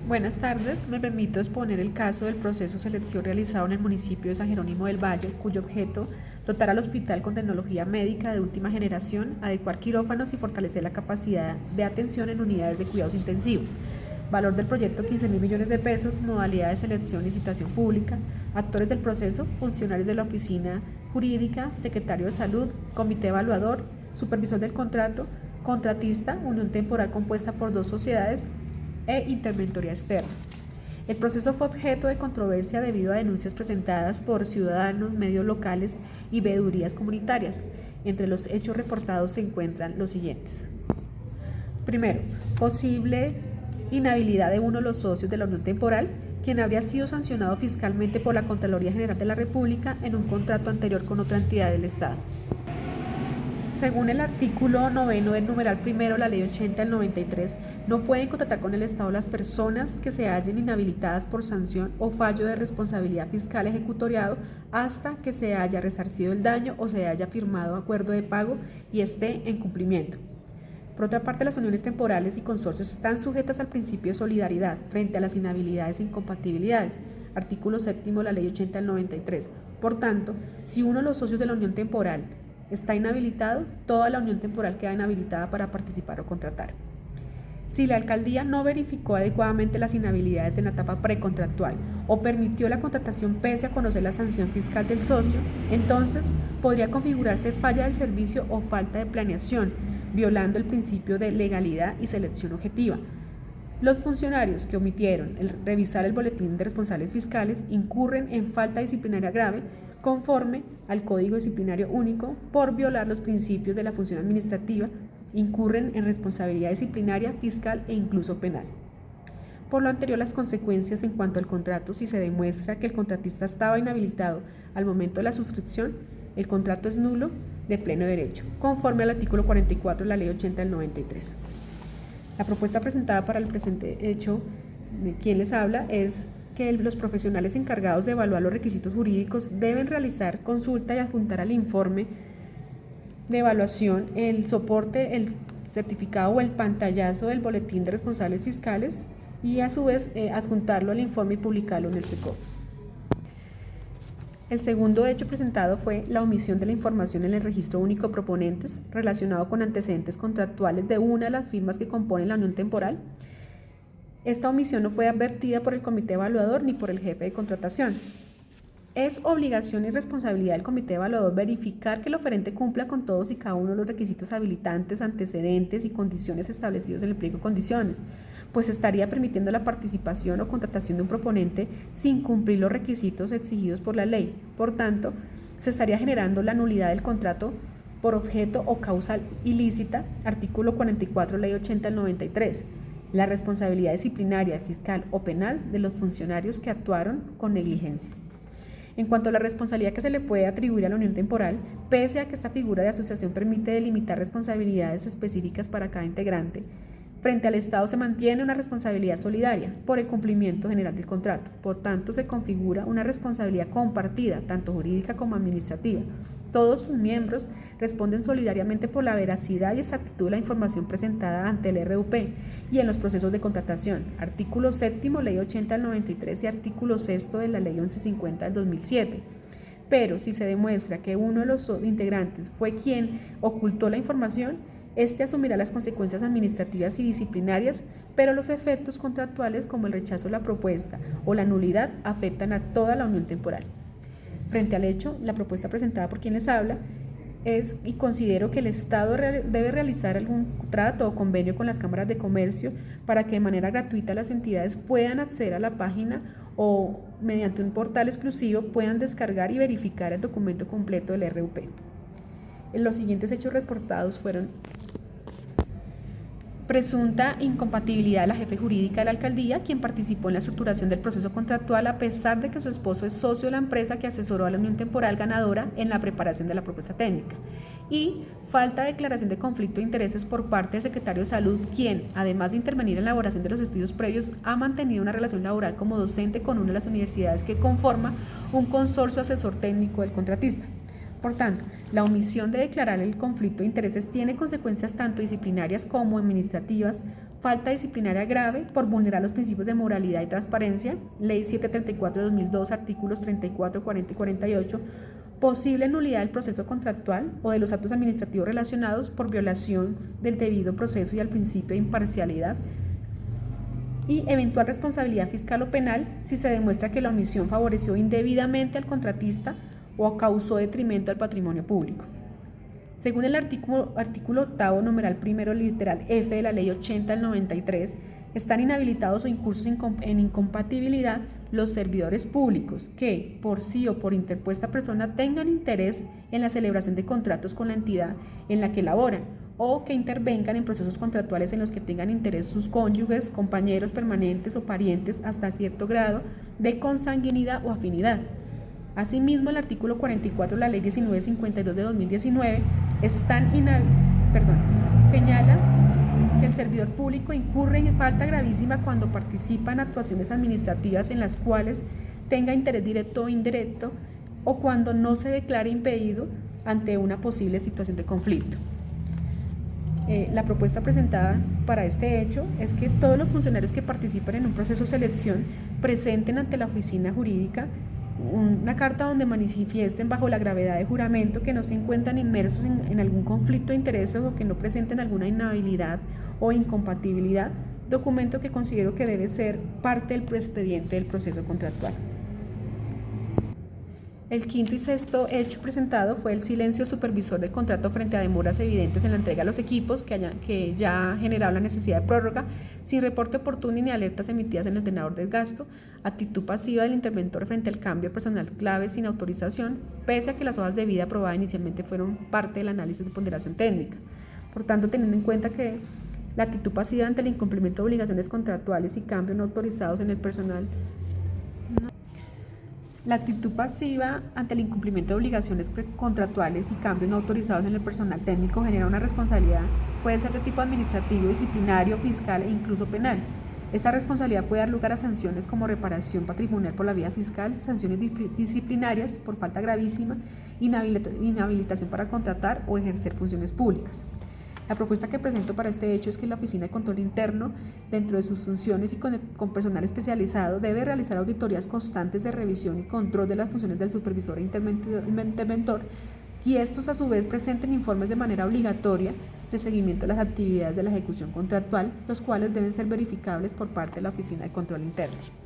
Buenas tardes, me permito exponer el caso del proceso de selección realizado en el municipio de San Jerónimo del Valle, cuyo objeto dotar al hospital con tecnología médica de última generación, adecuar quirófanos y fortalecer la capacidad de atención en unidades de cuidados intensivos. Valor del proyecto 15.000 millones de pesos, modalidad de selección y licitación pública, actores del proceso, funcionarios de la oficina jurídica, secretario de salud, comité evaluador, supervisor del contrato, contratista, unión temporal compuesta por 2 sociedades, e interventoría externa. El proceso fue objeto de controversia debido a denuncias presentadas por ciudadanos, medios locales y veedurías comunitarias. Entre los hechos reportados se encuentran los siguientes. Primero, posible inhabilidad de uno de los socios de la unión temporal, quien habría sido sancionado fiscalmente por la Contraloría General de la República en un contrato anterior con otra entidad del Estado. Según el artículo 9 del numeral primero, la ley 80 del 93, no pueden contratar con el Estado las personas que se hallen inhabilitadas por sanción o fallo de responsabilidad fiscal ejecutoriado hasta que se haya resarcido el daño o se haya firmado acuerdo de pago y esté en cumplimiento. Por otra parte, las uniones temporales y consorcios están sujetas al principio de solidaridad frente a las inhabilidades e incompatibilidades. Artículo 7 de la ley 80 del 93. Por tanto, si uno de los socios de la unión temporal está inhabilitado, toda la unión temporal queda inhabilitada para participar o contratar. Si la alcaldía no verificó adecuadamente las inhabilidades en la etapa precontractual o permitió la contratación pese a conocer la sanción fiscal del socio, entonces podría configurarse falla del servicio o falta de planeación, violando el principio de legalidad y selección objetiva. Los funcionarios que omitieron revisar el boletín de responsables fiscales incurren en falta disciplinaria grave conforme al Código Disciplinario Único por violar los principios de la función administrativa, incurren en responsabilidad disciplinaria, fiscal e incluso penal. Por lo anterior, las consecuencias en cuanto al contrato, si se demuestra que el contratista estaba inhabilitado al momento de la suscripción, el contrato es nulo de pleno derecho, conforme al artículo 44 de la Ley 80 del 93. La propuesta presentada para el presente hecho, de quien les habla, es que los profesionales encargados de evaluar los requisitos jurídicos deben realizar consulta y adjuntar al informe de evaluación el soporte, el certificado o el pantallazo del boletín de responsables fiscales y a su vez adjuntarlo al informe y publicarlo en el SECOP. El segundo hecho presentado fue la omisión de la información en el registro único de proponentes relacionado con antecedentes contractuales de una de las firmas que componen la unión temporal. Esta omisión no fue advertida por el comité evaluador ni por el jefe de contratación. Es obligación y responsabilidad del comité evaluador verificar que el oferente cumpla con todos y cada uno de los requisitos habilitantes, antecedentes y condiciones establecidos en el pliego de condiciones, pues estaría permitiendo la participación o contratación de un proponente sin cumplir los requisitos exigidos por la ley. Por tanto, se estaría generando la nulidad del contrato por objeto o causa ilícita, artículo 44, ley 80 del 93. La responsabilidad disciplinaria, fiscal o penal de los funcionarios que actuaron con negligencia. En cuanto a la responsabilidad que se le puede atribuir a la unión temporal, pese a que esta figura de asociación permite delimitar responsabilidades específicas para cada integrante, frente al Estado se mantiene una responsabilidad solidaria por el cumplimiento general del contrato. Por tanto, se configura una responsabilidad compartida, tanto jurídica como administrativa. Todos sus miembros responden solidariamente por la veracidad y exactitud de la información presentada ante el RUP y en los procesos de contratación. Artículo 7, ley 80 del 93 y artículo 6 de la ley 1150 del 2007. Pero si se demuestra que uno de los integrantes fue quien ocultó la información, este asumirá las consecuencias administrativas y disciplinarias, pero los efectos contractuales como el rechazo de la propuesta o la nulidad afectan a toda la unión temporal. Frente al hecho, la propuesta presentada por quien les habla es y considero que el Estado debe realizar algún trato o convenio con las cámaras de comercio para que de manera gratuita las entidades puedan acceder a la página o mediante un portal exclusivo puedan descargar y verificar el documento completo del RUP. Los siguientes hechos reportados fueron: presunta incompatibilidad de la jefe jurídica de la alcaldía, quien participó en la estructuración del proceso contractual a pesar de que su esposo es socio de la empresa que asesoró a la unión temporal ganadora en la preparación de la propuesta técnica. Y falta de declaración de conflicto de intereses por parte del secretario de Salud, quien, además de intervenir en la elaboración de los estudios previos, ha mantenido una relación laboral como docente con una de las universidades que conforma un consorcio asesor técnico del contratista. Por tanto, la omisión de declarar el conflicto de intereses tiene consecuencias tanto disciplinarias como administrativas, falta disciplinaria grave por vulnerar los principios de moralidad y transparencia, Ley 734 de 2002, artículos 34, 40 y 48, posible nulidad del proceso contractual o de los actos administrativos relacionados por violación del debido proceso y al principio de imparcialidad, y eventual responsabilidad fiscal o penal si se demuestra que la omisión favoreció indebidamente al contratista o causó detrimento al patrimonio público. Según el artículo 8º, numeral primero, literal F de la Ley 80 del 93, están inhabilitados o incursos en incompatibilidad los servidores públicos que, por sí o por interpuesta persona, tengan interés en la celebración de contratos con la entidad en la que laboran, o que intervengan en procesos contractuales en los que tengan interés sus cónyuges, compañeros permanentes o parientes hasta cierto grado de consanguinidad o afinidad. Asimismo, el artículo 44 de la Ley 1952 de 2019 señala que el servidor público incurre en falta gravísima cuando participa en actuaciones administrativas en las cuales tenga interés directo o indirecto, o cuando no se declare impedido ante una posible situación de conflicto. La propuesta presentada para este hecho es que todos los funcionarios que participan en un proceso de selección presenten ante la oficina jurídica una carta donde manifiesten bajo la gravedad de juramento que no se encuentran inmersos en algún conflicto de intereses o que no presenten alguna inhabilidad o incompatibilidad, documento que considero que debe ser parte del expediente del proceso contractual. El quinto y sexto hecho presentado fue el silencio supervisor del contrato frente a demoras evidentes en la entrega de los equipos que ya ha generado la necesidad de prórroga, sin reporte oportuno ni alertas emitidas en el ordenador del gasto, actitud pasiva del interventor frente al cambio de personal clave sin autorización, pese a que las hojas de vida aprobadas inicialmente fueron parte del análisis de ponderación técnica. Por tanto, teniendo en cuenta que la actitud pasiva ante el incumplimiento de obligaciones contractuales y cambios no autorizados en el personal La actitud pasiva ante el incumplimiento de obligaciones contractuales y cambios no autorizados en el personal técnico genera una responsabilidad, puede ser de tipo administrativo, disciplinario, fiscal e incluso penal. Esta responsabilidad puede dar lugar a sanciones como reparación patrimonial por la vía fiscal, sanciones disciplinarias por falta gravísima, inhabilitación para contratar o ejercer funciones públicas. La propuesta que presento para este hecho es que la Oficina de Control Interno, dentro de sus funciones y con personal especializado, debe realizar auditorías constantes de revisión y control de las funciones del supervisor e interventor, y estos a su vez presenten informes de manera obligatoria de seguimiento de las actividades de la ejecución contractual, los cuales deben ser verificables por parte de la Oficina de Control Interno.